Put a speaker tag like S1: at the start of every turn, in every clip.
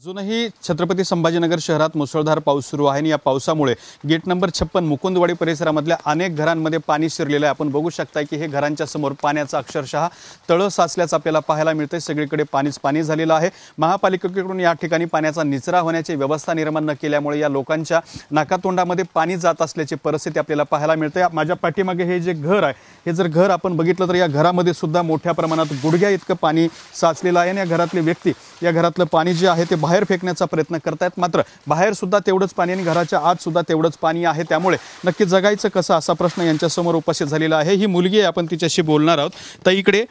S1: अजूनही छत्रपती संभाजीनगर शहरात मुसळधार पाऊस सुरू आहे आणि या पावसामुळे गेट नंबर 56 मुकुंदवाडी परिसरामधल्या अनेक घरांमध्ये पाणी शिरलेलं आहे। आपण बघू शकता की हे घरांच्या समोर पाण्याचा अक्षरशः तळ साचल्याचं आपल्याला पाहायला मिळतंय। सगळीकडे पाणीच पाणी झालेलं आहे। महापालिकेकडून या ठिकाणी पाण्याचा निचरा होण्याची व्यवस्था निर्माण न केल्यामुळे या लोकांच्या नाकातोंडामध्ये पाणी जात असल्याची परिस्थिती आपल्याला पाहायला मिळते। माझ्या पाठीमागे हे जे घर आहे, हे जर घर आपण बघितलं तर या घरामध्ये सुद्धा मोठ्या प्रमाणात गुडघ्या इतकं पाणी साचलेलं आहे आणि या घरातले व्यक्ती या घरातलं पाणी जे आहे ते बाहेर फेकण्याचा प्रयत्न करतायत। मात्र बाहेर सुद्धा तेवढंच पाणी आणि घराच्या आत सुद्धा तेवढंच पाणी आहे। त्यामुळे नक्की जगायचं कसं असा प्रश्न यांच्या समोर उपस्थित झालेला आहे। ही मुलगी आहे, आपण तिच्याशी बोलणार आहोत। तर इकडे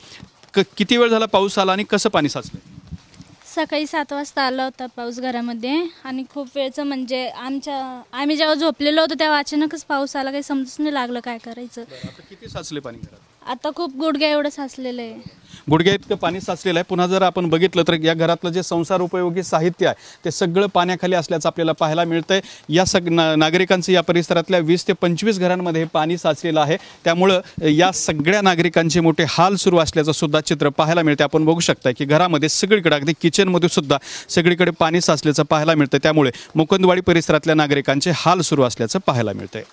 S1: किती वेळ झाला पाऊस आला आणि कसं पाणी साचलं?
S2: सकाळी 7 वाजता आला होता पाऊस घरामध्ये आणि खूप वेळचं म्हणजे आम्ही जेव्हा झोपलेलो होतो तेव्हा अचानकच पाऊस आला, काही समजूच नाही लागलं काय करायचं।
S1: आता किती साचले पाणी घरात?
S2: आता खूप गुडघ्या एवढं साचलेलं आहे।
S1: गुडघ्या इतकं पाणी साचलेलं आहे। पुन्हा जर आपण बघितलं तर या घरातलं जे संसार उपयोगी साहित्य आहे ते सगळं पाण्याखाली असल्याचं आपल्याला पाहायला मिळतंय। या नागरिकांचं या परिसरातल्या 20 ते 25 घरांमध्ये पाणी साचलेलं आहे। त्यामुळं या सगळ्या नागरिकांचे मोठे हाल सुरू असल्याचं सुद्धा चित्र पाहायला मिळते। आपण बघू शकता की घरामध्ये सगळीकडे अगदी किचनमध्ये सुद्धा सगळीकडे पाणी साचल्याचं पाहायला मिळतं। त्यामुळे मुकुंदवाडी परिसरातल्या नागरिकांचे हाल सुरू असल्याचं पाहायला मिळतंय।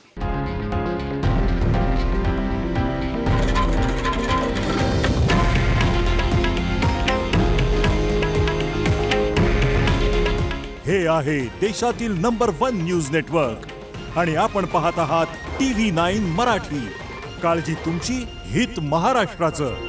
S3: हे आहे देशातील नंबर 1 न्यूज नेटवर्क आणि आपण पाहत आहात TV9 मराठी। काळजी तुमची, हित महाराष्ट्राचं।